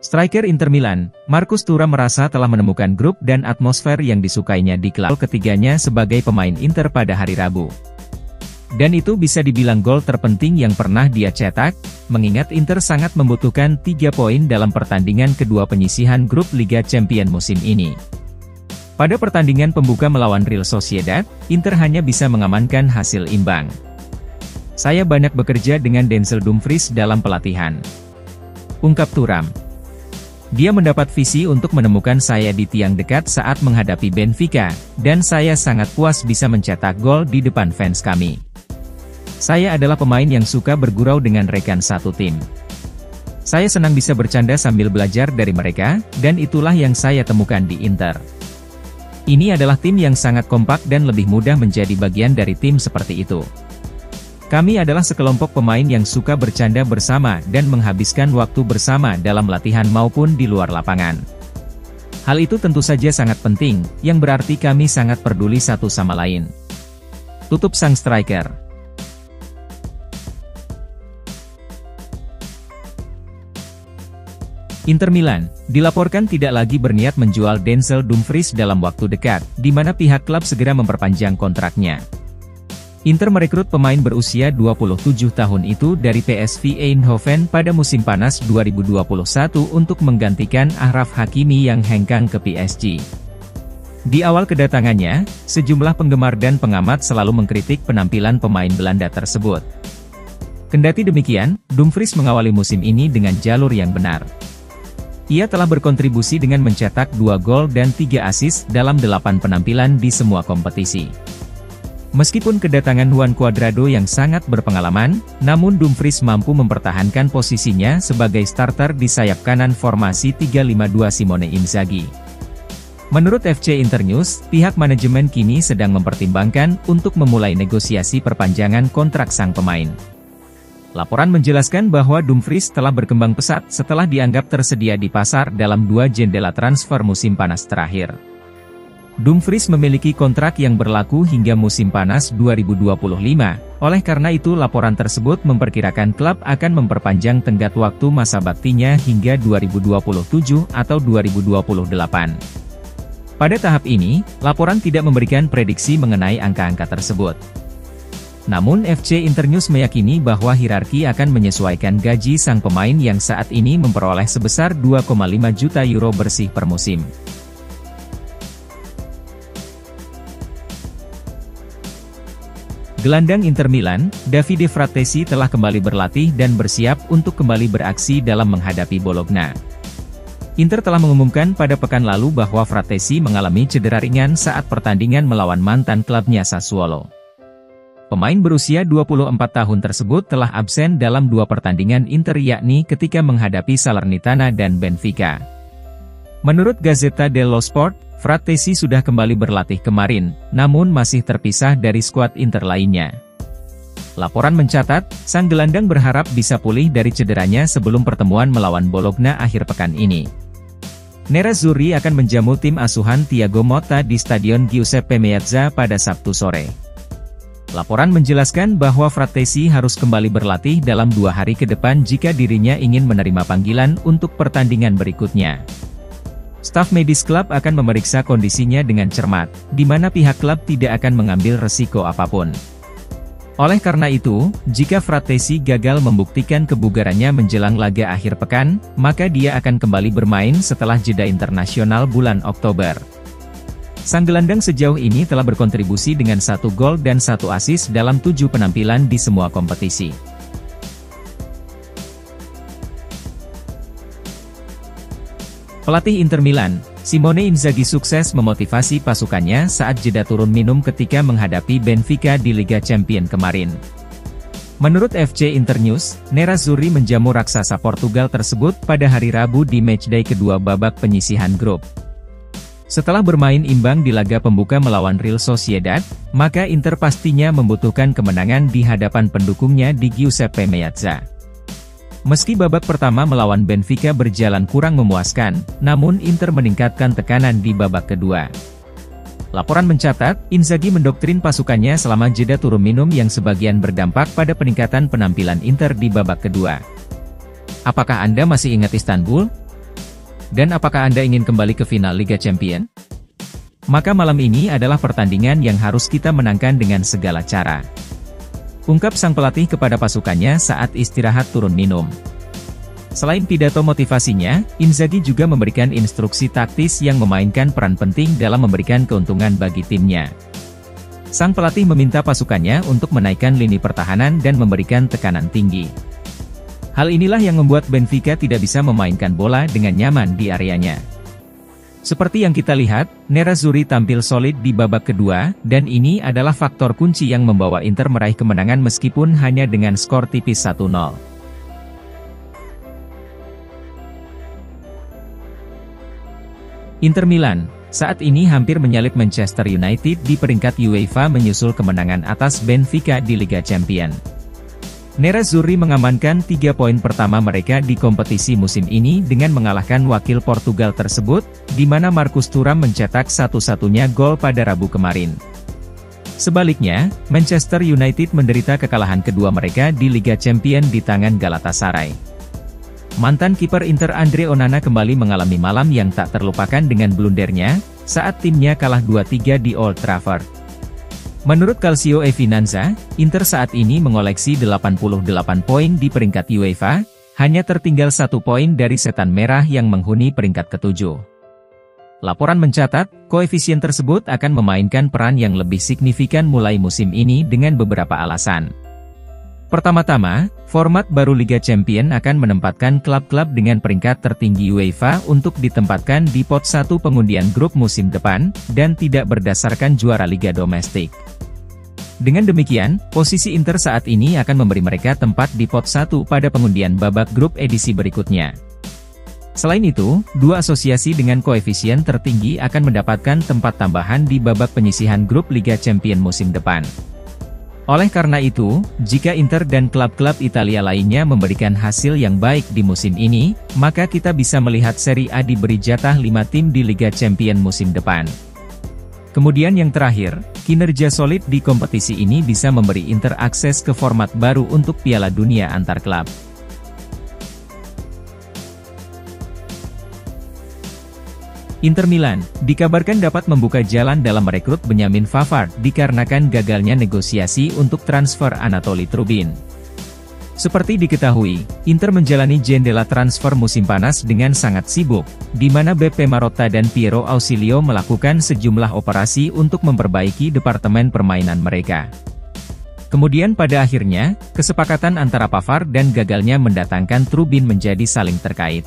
Striker Inter Milan, Marcus Thuram merasa telah menemukan grup dan atmosfer yang disukainya di klub ketiganya sebagai pemain Inter pada hari Rabu. Dan itu bisa dibilang gol terpenting yang pernah dia cetak, mengingat Inter sangat membutuhkan 3 poin dalam pertandingan kedua penyisihan grup Liga Champions musim ini. Pada pertandingan pembuka melawan Real Sociedad, Inter hanya bisa mengamankan hasil imbang. Saya banyak bekerja dengan Denzel Dumfries dalam pelatihan, ungkap Thuram. Dia mendapat visi untuk menemukan saya di tiang dekat saat menghadapi Benfica, dan saya sangat puas bisa mencetak gol di depan fans kami. Saya adalah pemain yang suka bergurau dengan rekan satu tim. Saya senang bisa bercanda sambil belajar dari mereka, dan itulah yang saya temukan di Inter. Ini adalah tim yang sangat kompak dan lebih mudah menjadi bagian dari tim seperti itu. Kami adalah sekelompok pemain yang suka bercanda bersama dan menghabiskan waktu bersama dalam latihan maupun di luar lapangan. Hal itu tentu saja sangat penting, yang berarti kami sangat peduli satu sama lain. Tutup sang striker. Inter Milan dilaporkan tidak lagi berniat menjual Denzel Dumfries dalam waktu dekat, di mana pihak klub segera memperpanjang kontraknya. Inter merekrut pemain berusia 27 tahun itu dari PSV Eindhoven pada musim panas 2021 untuk menggantikan Achraf Hakimi yang hengkang ke PSG. Di awal kedatangannya, sejumlah penggemar dan pengamat selalu mengkritik penampilan pemain Belanda tersebut. Kendati demikian, Dumfries mengawali musim ini dengan jalur yang benar. Ia telah berkontribusi dengan mencetak 2 gol dan 3 assist dalam 8 penampilan di semua kompetisi. Meskipun kedatangan Juan Cuadrado yang sangat berpengalaman, namun Dumfries mampu mempertahankan posisinya sebagai starter di sayap kanan formasi 3-5-2 Simone Inzaghi. Menurut FC Internews, pihak manajemen kini sedang mempertimbangkan untuk memulai negosiasi perpanjangan kontrak sang pemain. Laporan menjelaskan bahwa Dumfries telah berkembang pesat setelah dianggap tersedia di pasar dalam 2 jendela transfer musim panas terakhir. Dumfries memiliki kontrak yang berlaku hingga musim panas 2025, oleh karena itu laporan tersebut memperkirakan klub akan memperpanjang tenggat waktu masa baktinya hingga 2027 atau 2028. Pada tahap ini, laporan tidak memberikan prediksi mengenai angka-angka tersebut. Namun FC Internews meyakini bahwa hierarki akan menyesuaikan gaji sang pemain yang saat ini memperoleh sebesar 2,5 juta euro bersih per musim. Gelandang Inter Milan, Davide Frattesi telah kembali berlatih dan bersiap untuk kembali beraksi dalam menghadapi Bologna. Inter telah mengumumkan pada pekan lalu bahwa Frattesi mengalami cedera ringan saat pertandingan melawan mantan klubnya Sassuolo. Pemain berusia 24 tahun tersebut telah absen dalam 2 pertandingan Inter yakni ketika menghadapi Salernitana dan Benfica. Menurut Gazzetta dello Sport, Frattesi sudah kembali berlatih kemarin, namun masih terpisah dari skuad Inter lainnya. Laporan mencatat, sang gelandang berharap bisa pulih dari cederanya sebelum pertemuan melawan Bologna akhir pekan ini. Nerazzurri akan menjamu tim asuhan Thiago Motta di Stadion Giuseppe Meazza pada Sabtu sore. Laporan menjelaskan bahwa Frattesi harus kembali berlatih dalam 2 hari ke depan jika dirinya ingin menerima panggilan untuk pertandingan berikutnya. Staf medis klub akan memeriksa kondisinya dengan cermat, di mana pihak klub tidak akan mengambil resiko apapun. Oleh karena itu, jika Frattesi gagal membuktikan kebugarannya menjelang laga akhir pekan, maka dia akan kembali bermain setelah jeda internasional bulan Oktober. Sang gelandang sejauh ini telah berkontribusi dengan 1 gol dan 1 assist dalam 7 penampilan di semua kompetisi. Pelatih Inter Milan, Simone Inzaghi sukses memotivasi pasukannya saat jeda turun minum ketika menghadapi Benfica di Liga Champions kemarin. Menurut FC Internews, Nerazzurri menjamu raksasa Portugal tersebut pada hari Rabu di matchday kedua babak penyisihan grup. Setelah bermain imbang di laga pembuka melawan Real Sociedad, maka Inter pastinya membutuhkan kemenangan di hadapan pendukungnya di Giuseppe Meazza. Meski babak pertama melawan Benfica berjalan kurang memuaskan, namun Inter meningkatkan tekanan di babak kedua. Laporan mencatat, Inzaghi mendoktrin pasukannya selama jeda turun minum yang sebagian berdampak pada peningkatan penampilan Inter di babak kedua. Apakah Anda masih ingat Istanbul? Dan apakah Anda ingin kembali ke final Liga Champions? Maka malam ini adalah pertandingan yang harus kita menangkan dengan segala cara. Ungkap sang pelatih kepada pasukannya saat istirahat turun minum. Selain pidato motivasinya, Inzaghi juga memberikan instruksi taktis yang memainkan peran penting dalam memberikan keuntungan bagi timnya. Sang pelatih meminta pasukannya untuk menaikkan lini pertahanan dan memberikan tekanan tinggi. Hal inilah yang membuat Benfica tidak bisa memainkan bola dengan nyaman di areanya. Seperti yang kita lihat, Nerazzurri tampil solid di babak kedua, dan ini adalah faktor kunci yang membawa Inter meraih kemenangan meskipun hanya dengan skor tipis 1-0. Inter Milan, saat ini hampir menyalip Manchester United di peringkat UEFA menyusul kemenangan atas Benfica di Liga Champions. Nerazzurri mengamankan 3 poin pertama mereka di kompetisi musim ini dengan mengalahkan wakil Portugal tersebut, di mana Marcus Thuram mencetak satu-satunya gol pada Rabu kemarin. Sebaliknya, Manchester United menderita kekalahan kedua mereka di Liga Champions di tangan Galatasaray. Mantan kiper Inter Andre Onana kembali mengalami malam yang tak terlupakan dengan blundernya, saat timnya kalah 2-3 di Old Trafford. Menurut Calcio e Finanza, Inter saat ini mengoleksi 88 poin di peringkat UEFA, hanya tertinggal 1 poin dari setan merah yang menghuni peringkat ke-7. Laporan mencatat, koefisien tersebut akan memainkan peran yang lebih signifikan mulai musim ini dengan beberapa alasan. Pertama-tama, format baru Liga Champions akan menempatkan klub-klub dengan peringkat tertinggi UEFA untuk ditempatkan di pot 1 pengundian grup musim depan, dan tidak berdasarkan juara Liga domestik. Dengan demikian, posisi Inter saat ini akan memberi mereka tempat di pot 1 pada pengundian babak grup edisi berikutnya. Selain itu, dua asosiasi dengan koefisien tertinggi akan mendapatkan tempat tambahan di babak penyisihan grup Liga Champions musim depan. Oleh karena itu, jika Inter dan klub-klub Italia lainnya memberikan hasil yang baik di musim ini, maka kita bisa melihat Serie A diberi jatah 5 tim di Liga Champions musim depan. Kemudian yang terakhir, kinerja solid di kompetisi ini bisa memberi Inter akses ke format baru untuk Piala Dunia antar klub. Inter Milan, dikabarkan dapat membuka jalan dalam merekrut Benjamin Pavard dikarenakan gagalnya negosiasi untuk transfer Anatoli Trubin. Seperti diketahui, Inter menjalani jendela transfer musim panas dengan sangat sibuk, di mana Beppe Marotta dan Piero Ausilio melakukan sejumlah operasi untuk memperbaiki departemen permainan mereka. Kemudian pada akhirnya, kesepakatan antara Pavard dan gagalnya mendatangkan Trubin menjadi saling terkait.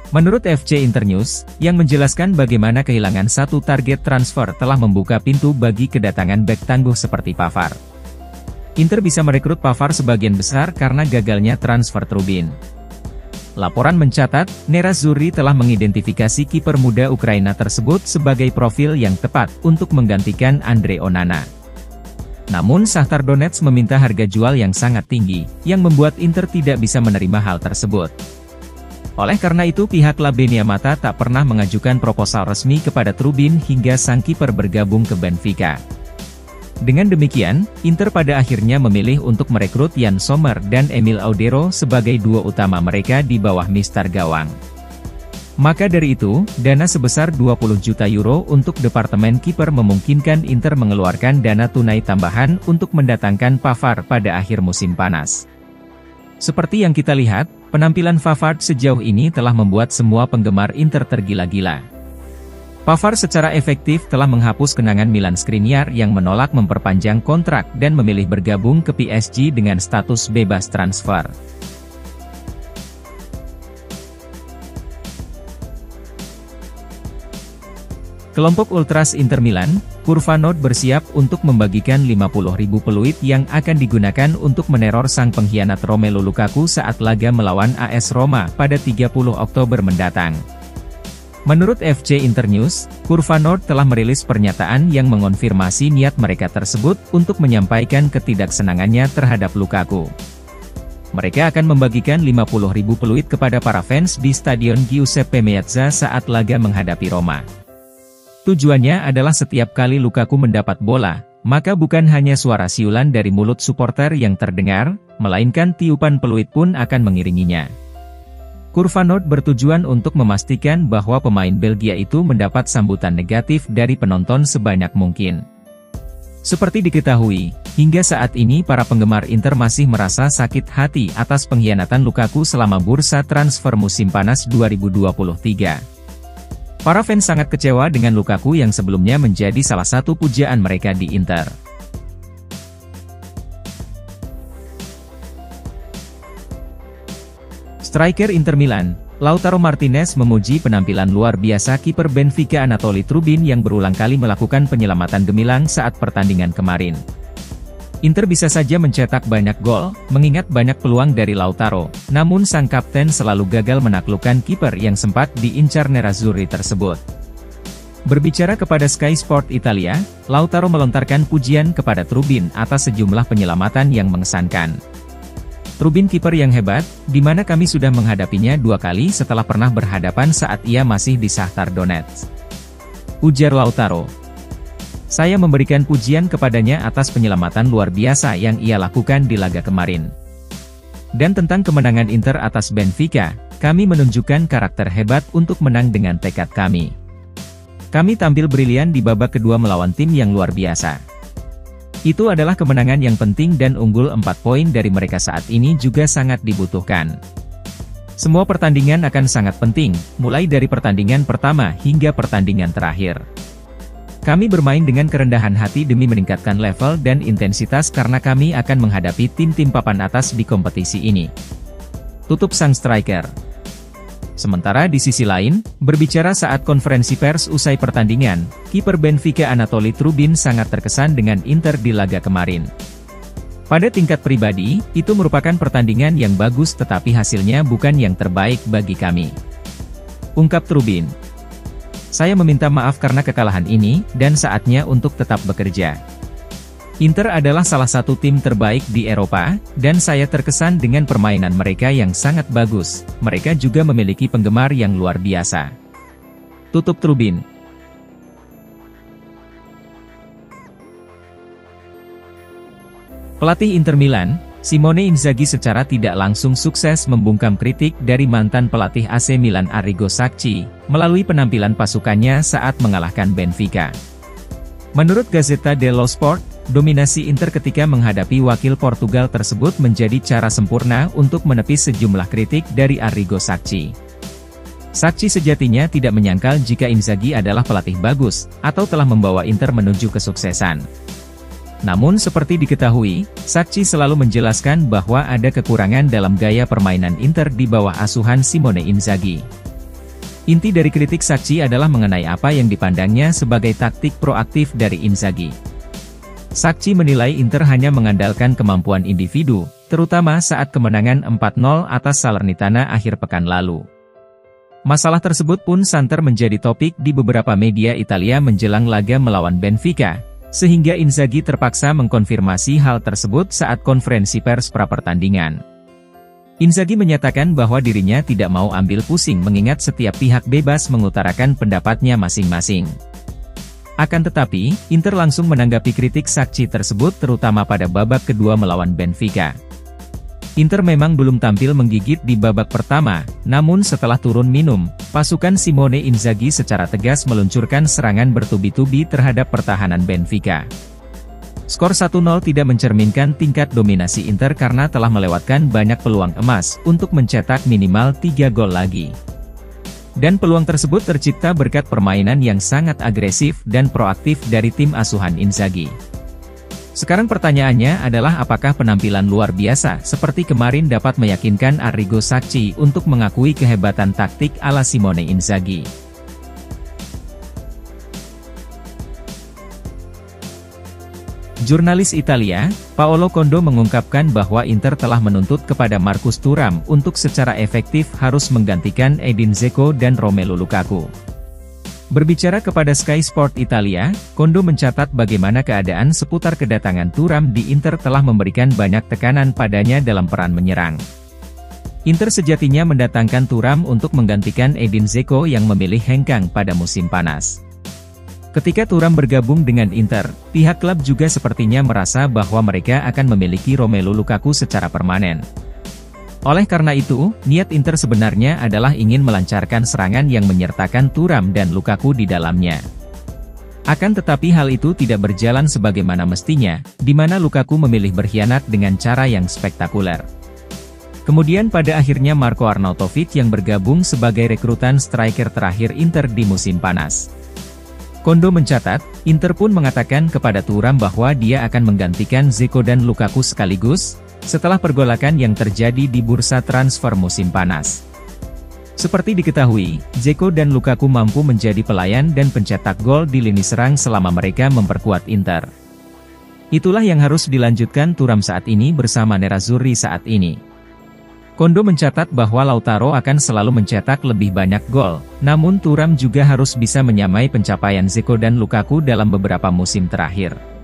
Menurut FC Internews, yang menjelaskan bagaimana kehilangan satu target transfer telah membuka pintu bagi kedatangan bek tangguh seperti Pavard. Inter bisa merekrut Pavard sebagian besar karena gagalnya transfer Trubin. Laporan mencatat, Nerazzurri telah mengidentifikasi kiper muda Ukraina tersebut sebagai profil yang tepat untuk menggantikan Andre Onana. Namun Shakhtar Donetsk meminta harga jual yang sangat tinggi, yang membuat Inter tidak bisa menerima hal tersebut. Oleh karena itu pihak Labenia Mata tak pernah mengajukan proposal resmi kepada Trubin hingga sang kiper bergabung ke Benfica. Dengan demikian, Inter pada akhirnya memilih untuk merekrut Jan Sommer dan Emil Audero sebagai duo utama mereka di bawah mister gawang. Maka dari itu, dana sebesar 20 juta euro untuk departemen kiper memungkinkan Inter mengeluarkan dana tunai tambahan untuk mendatangkan Pavard pada akhir musim panas. Seperti yang kita lihat, penampilan Pavard sejauh ini telah membuat semua penggemar Inter tergila-gila. Pavard secara efektif telah menghapus kenangan Milan Skriniar yang menolak memperpanjang kontrak dan memilih bergabung ke PSG dengan status bebas transfer. Kelompok Ultras Inter Milan, Curva Nord bersiap untuk membagikan 50.000 peluit yang akan digunakan untuk meneror sang pengkhianat Romelu Lukaku saat laga melawan AS Roma pada 30 Oktober mendatang. Menurut FC Internews, Curva Nord telah merilis pernyataan yang mengonfirmasi niat mereka tersebut untuk menyampaikan ketidaksenangannya terhadap Lukaku. Mereka akan membagikan 50.000 peluit kepada para fans di Stadion Giuseppe Meazza saat laga menghadapi Roma. Tujuannya adalah setiap kali Lukaku mendapat bola, maka bukan hanya suara siulan dari mulut supporter yang terdengar, melainkan tiupan peluit pun akan mengiringinya. Kurva Nord bertujuan untuk memastikan bahwa pemain Belgia itu mendapat sambutan negatif dari penonton sebanyak mungkin. Seperti diketahui, hingga saat ini para penggemar Inter masih merasa sakit hati atas pengkhianatan Lukaku selama bursa transfer musim panas 2023. Para fans sangat kecewa dengan Lukaku yang sebelumnya menjadi salah satu pujaan mereka di Inter. Striker Inter Milan, Lautaro Martinez memuji penampilan luar biasa kiper Benfica Anatoli Trubin yang berulang kali melakukan penyelamatan gemilang saat pertandingan kemarin. Inter bisa saja mencetak banyak gol, mengingat banyak peluang dari Lautaro, namun sang kapten selalu gagal menaklukkan kiper yang sempat diincar Nerazzurri tersebut. Berbicara kepada Sky Sport Italia, Lautaro melontarkan pujian kepada Trubin atas sejumlah penyelamatan yang mengesankan. Trubin kiper yang hebat, di mana kami sudah menghadapinya 2 kali setelah pernah berhadapan saat ia masih di Shakhtar Donetsk. Ujar Lautaro. Saya memberikan pujian kepadanya atas penyelamatan luar biasa yang ia lakukan di laga kemarin. Dan tentang kemenangan Inter atas Benfica, kami menunjukkan karakter hebat untuk menang dengan tekad kami. Kami tampil brilian di babak kedua melawan tim yang luar biasa. Itu adalah kemenangan yang penting dan unggul 4 poin dari mereka saat ini juga sangat dibutuhkan. Semua pertandingan akan sangat penting, mulai dari pertandingan pertama hingga pertandingan terakhir. Kami bermain dengan kerendahan hati demi meningkatkan level dan intensitas karena kami akan menghadapi tim-tim papan atas di kompetisi ini. Tutup sang striker. Sementara di sisi lain, berbicara saat konferensi pers usai pertandingan, kiper Benfica Anatoli Trubin sangat terkesan dengan Inter di laga kemarin. Pada tingkat pribadi, itu merupakan pertandingan yang bagus tetapi hasilnya bukan yang terbaik bagi kami. Ungkap Trubin. Saya meminta maaf karena kekalahan ini, dan saatnya untuk tetap bekerja. Inter adalah salah satu tim terbaik di Eropa, dan saya terkesan dengan permainan mereka yang sangat bagus. Mereka juga memiliki penggemar yang luar biasa. Tutup Trubin. Pelatih Inter Milan, Simone Inzaghi secara tidak langsung sukses membungkam kritik dari mantan pelatih AC Milan Arrigo Sacchi, melalui penampilan pasukannya saat mengalahkan Benfica. Menurut Gazzetta dello Sport, dominasi Inter ketika menghadapi wakil Portugal tersebut menjadi cara sempurna untuk menepis sejumlah kritik dari Arrigo Sacchi. Sacchi sejatinya tidak menyangkal jika Inzaghi adalah pelatih bagus, atau telah membawa Inter menuju kesuksesan. Namun seperti diketahui, Sacchi selalu menjelaskan bahwa ada kekurangan dalam gaya permainan Inter di bawah asuhan Simone Inzaghi. Inti dari kritik Sacchi adalah mengenai apa yang dipandangnya sebagai taktik proaktif dari Inzaghi. Sacchi menilai Inter hanya mengandalkan kemampuan individu, terutama saat kemenangan 4-0 atas Salernitana akhir pekan lalu. Masalah tersebut pun santer menjadi topik di beberapa media Italia menjelang laga melawan Benfica, sehingga Inzaghi terpaksa mengkonfirmasi hal tersebut saat konferensi pers pra-pertandingan. Inzaghi menyatakan bahwa dirinya tidak mau ambil pusing mengingat setiap pihak bebas mengutarakan pendapatnya masing-masing. Akan tetapi, Inter langsung menanggapi kritik Sacchi tersebut terutama pada babak kedua melawan Benfica. Inter memang belum tampil menggigit di babak pertama, namun setelah turun minum, pasukan Simone Inzaghi secara tegas meluncurkan serangan bertubi-tubi terhadap pertahanan Benfica. Skor 1-0 tidak mencerminkan tingkat dominasi Inter karena telah melewatkan banyak peluang emas untuk mencetak minimal 3 gol lagi. Dan peluang tersebut tercipta berkat permainan yang sangat agresif dan proaktif dari tim asuhan Inzaghi. Sekarang pertanyaannya adalah apakah penampilan luar biasa seperti kemarin dapat meyakinkan Arrigo Sacchi untuk mengakui kehebatan taktik ala Simone Inzaghi. Jurnalis Italia, Paolo Condo mengungkapkan bahwa Inter telah menuntut kepada Marcus Thuram untuk secara efektif harus menggantikan Edin Dzeko dan Romelu Lukaku. Berbicara kepada Sky Sport Italia, Condo mencatat bagaimana keadaan seputar kedatangan Thuram di Inter telah memberikan banyak tekanan padanya dalam peran menyerang. Inter sejatinya mendatangkan Thuram untuk menggantikan Edin Dzeko yang memilih hengkang pada musim panas. Ketika Thuram bergabung dengan Inter, pihak klub juga sepertinya merasa bahwa mereka akan memiliki Romelu Lukaku secara permanen. Oleh karena itu, niat Inter sebenarnya adalah ingin melancarkan serangan yang menyertakan Thuram dan Lukaku di dalamnya. Akan tetapi hal itu tidak berjalan sebagaimana mestinya, di mana Lukaku memilih berkhianat dengan cara yang spektakuler. Kemudian pada akhirnya Marko Arnautovic yang bergabung sebagai rekrutan striker terakhir Inter di musim panas. Kondo mencatat, Inter pun mengatakan kepada Thuram bahwa dia akan menggantikan Dzeko dan Lukaku sekaligus, setelah pergolakan yang terjadi di bursa transfer musim panas. Seperti diketahui, Dzeko dan Lukaku mampu menjadi pelayan dan pencetak gol di lini serang selama mereka memperkuat Inter. Itulah yang harus dilanjutkan Thuram saat ini bersama Nerazzurri saat ini. Kondo mencatat bahwa Lautaro akan selalu mencetak lebih banyak gol, namun Thuram juga harus bisa menyamai pencapaian Dzeko dan Lukaku dalam beberapa musim terakhir.